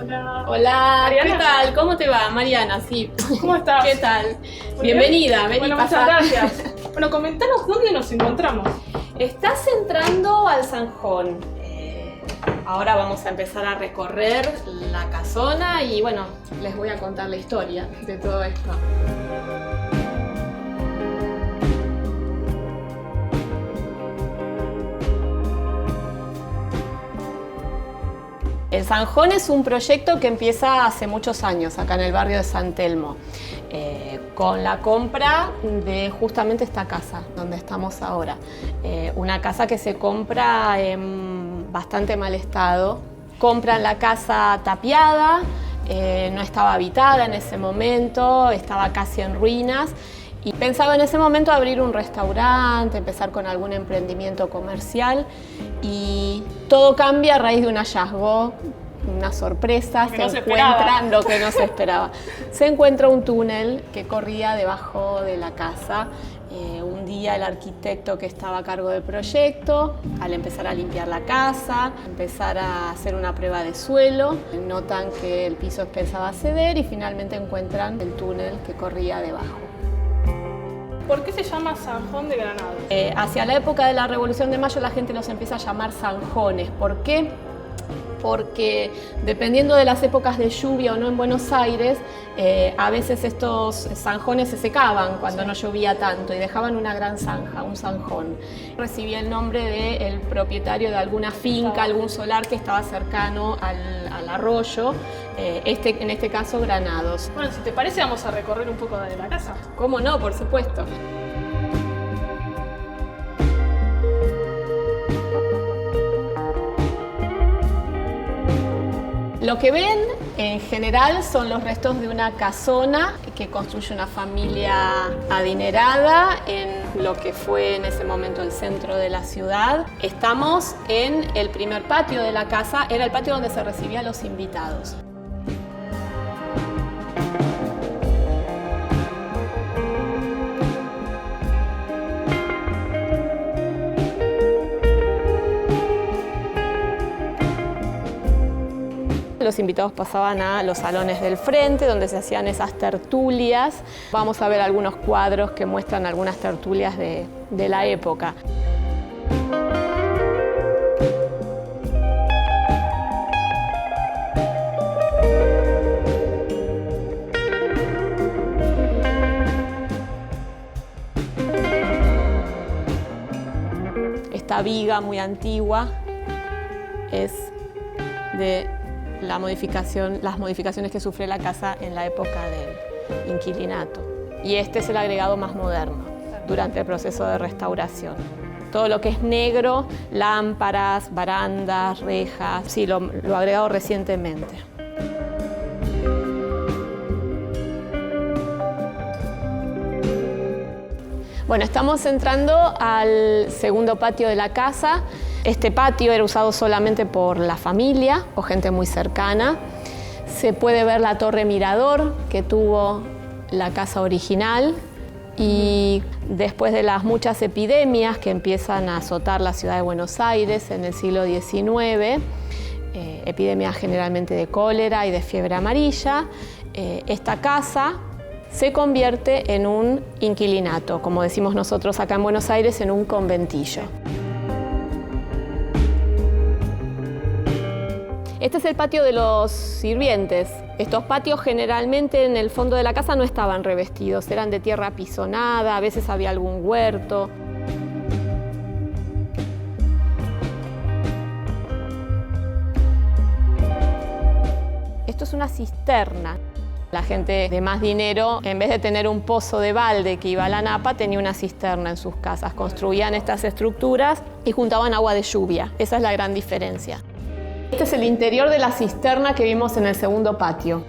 Hola. Hola, Mariana. ¿qué tal? ¿Cómo te va? Mariana, sí. ¿Cómo estás? ¿Qué tal? Muy Bienvenida, bien. vení, Bueno, pasá. muchas gracias. Bueno, comentanos dónde nos encontramos. Estás entrando al Sanjón. Ahora vamos a empezar a recorrer la casona y bueno, les voy a contar la historia de todo esto. El Sanjón es un proyecto que empieza hace muchos años acá en el barrio de San Telmo, con la compra de justamente esta casa donde estamos ahora. Una casa que se compra en bastante mal estado. Compran la casa tapiada, no estaba habitada en ese momento, estaba casi en ruinas. Y pensaba en ese momento abrir un restaurante, empezar con algún emprendimiento comercial y todo cambia a raíz de un hallazgo, una sorpresa, se encuentra lo que no se esperaba. Se encuentra un túnel que corría debajo de la casa. Un día el arquitecto que estaba a cargo del proyecto, al empezar a limpiar la casa, empezar a hacer una prueba de suelo, notan que el piso empezaba a ceder y finalmente encuentran el túnel que corría debajo. ¿Por qué se llama Sanjón de Granados? Hacia la época de la Revolución de Mayo la gente los empieza a llamar zanjones. ¿Por qué? Porque dependiendo de las épocas de lluvia o no en Buenos Aires, a veces estos zanjones se secaban cuando no llovía tanto y dejaban una gran zanja, un zanjón. Recibía el nombre del propietario de alguna finca, algún solar que estaba cercano al arroyo, en este caso Granados. Bueno, si te parece vamos a recorrer un poco de la casa. ¿Cómo no? Por supuesto. Lo que ven en general son los restos de una casona que construye una familia adinerada en lo que fue en ese momento el centro de la ciudad. Estamos en el primer patio de la casa, era el patio donde se recibía a los invitados. Los invitados pasaban a los salones del frente, donde se hacían esas tertulias. Vamos a ver algunos cuadros que muestran algunas tertulias de la época. Esta viga muy antigua es de las modificaciones que sufre la casa en la época del inquilinato. Y este es el agregado más moderno durante el proceso de restauración. Todo lo que es negro, lámparas, barandas, rejas, sí, lo agregado recientemente. Bueno, estamos entrando al segundo patio de la casa. Este patio era usado solamente por la familia o gente muy cercana. Se puede ver la torre mirador que tuvo la casa original y después de las muchas epidemias que empiezan a azotar la ciudad de Buenos Aires en el siglo XIX, epidemias generalmente de cólera y de fiebre amarilla, esta casa se convierte en un inquilinato, como decimos nosotros acá en Buenos Aires, en un conventillo. Este es el patio de los sirvientes. Estos patios generalmente en el fondo de la casa no estaban revestidos, eran de tierra apisonada, a veces había algún huerto. Esto es una cisterna. La gente de más dinero, en vez de tener un pozo de balde que iba a la napa, tenía una cisterna en sus casas. Construían estas estructuras y juntaban agua de lluvia. Esa es la gran diferencia. Este es el interior de la cisterna que vimos en el segundo patio.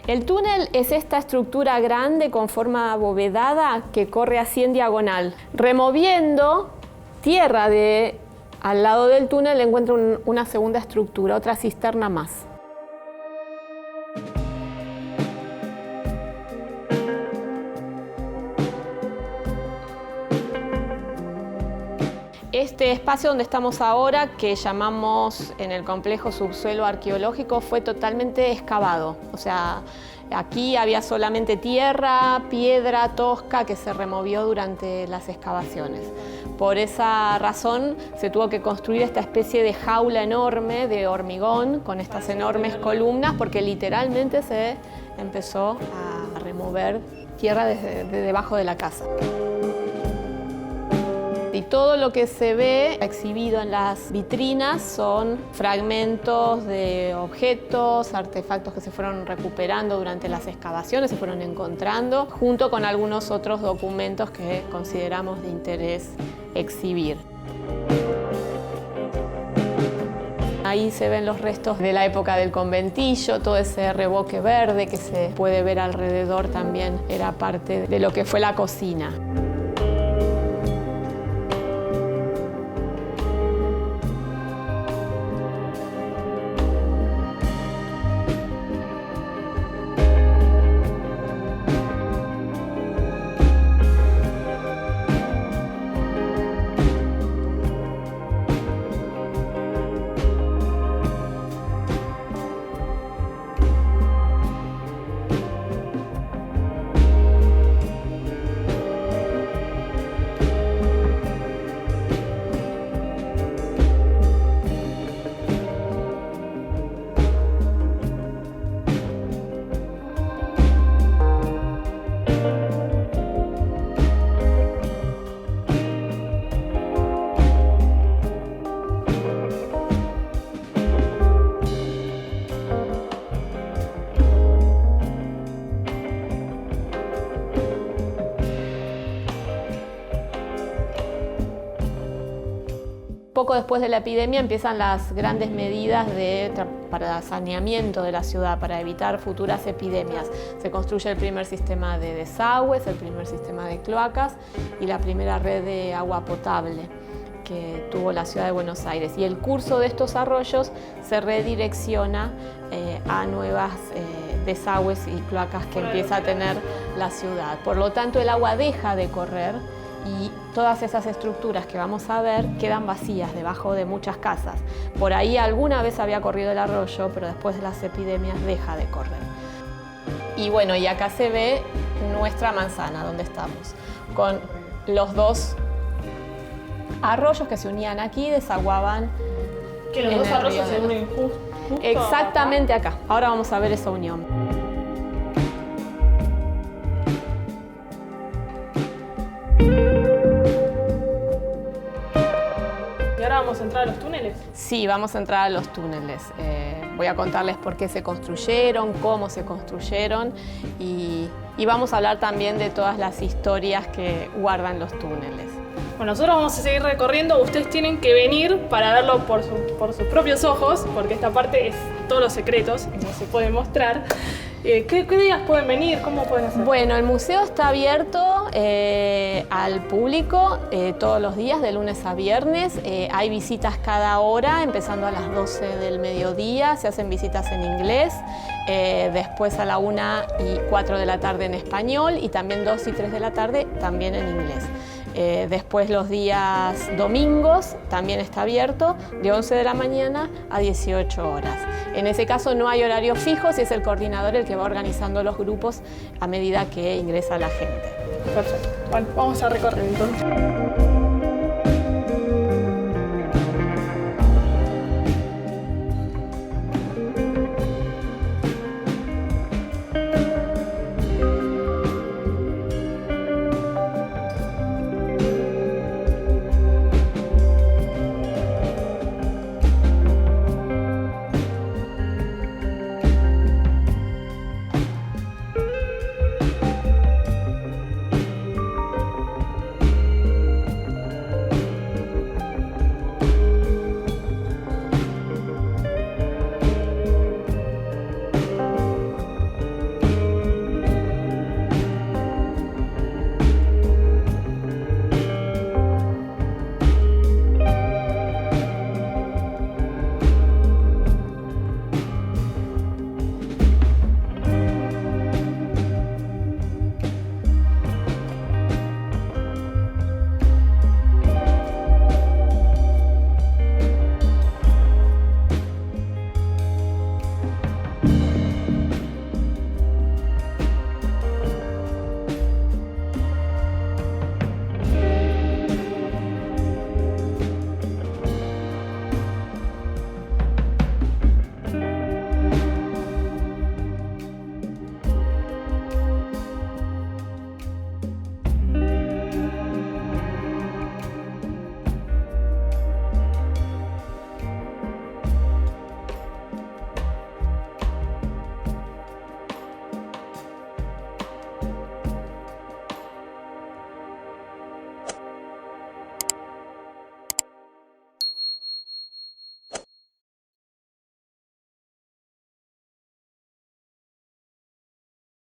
El túnel es esta estructura grande con forma abovedada que corre así en diagonal, removiendo tierra de al lado del túnel encuentra una segunda estructura, otra cisterna más. Este espacio donde estamos ahora, que llamamos en el complejo subsuelo arqueológico, fue totalmente excavado. O sea, aquí había solamente tierra, piedra tosca que se removió durante las excavaciones. Por esa razón se tuvo que construir esta especie de jaula enorme de hormigón con estas enormes columnas, porque literalmente se empezó a remover tierra desde debajo de la casa. Y todo lo que se ve exhibido en las vitrinas son fragmentos de objetos, artefactos que se fueron recuperando durante las excavaciones, se fueron encontrando, junto con algunos otros documentos que consideramos de interés exhibir. Ahí se ven los restos de la época del conventillo, todo ese revoque verde que se puede ver alrededor también era parte de lo que fue la cocina. Poco después de la epidemia empiezan las grandes medidas para saneamiento de la ciudad, para evitar futuras epidemias. Se construye el primer sistema de desagües, el primer sistema de cloacas y la primera red de agua potable que tuvo la ciudad de Buenos Aires. Y el curso de estos arroyos se redirecciona a nuevas desagües y cloacas que empieza a tener la ciudad. Por lo tanto, el agua deja de correr y todas esas estructuras que vamos a ver quedan vacías debajo de muchas casas. Por ahí alguna vez había corrido el arroyo, pero después de las epidemias deja de correr. Y bueno, y acá se ve nuestra manzana, donde estamos, con los dos arroyos que se unían aquí, desaguaban. Que los dos arroyos se unen justo exactamente acá. Ahora vamos a ver esa unión. ¿Vamos a entrar a los túneles? Sí, vamos a entrar a los túneles. Voy a contarles por qué se construyeron, cómo se construyeron y vamos a hablar también de todas las historias que guardan los túneles. Bueno, nosotros vamos a seguir recorriendo. Ustedes tienen que venir para verlo por sus propios ojos, porque esta parte es todos los secretos, como se puede mostrar. ¿Qué días pueden venir? ¿Cómo pueden hacer? Bueno, el museo está abierto al público todos los días, de lunes a viernes. Hay visitas cada hora, empezando a las 12 del mediodía. Se hacen visitas en inglés, después a la 1 y 4 de la tarde en español y también 2 y 3 de la tarde también en inglés. Después los días domingos también está abierto de 11 de la mañana a 18 horas. En ese caso no hay horarios fijos y es el coordinador el que va organizando los grupos a medida que ingresa la gente. Perfecto. Bueno, vamos a recorrer entonces.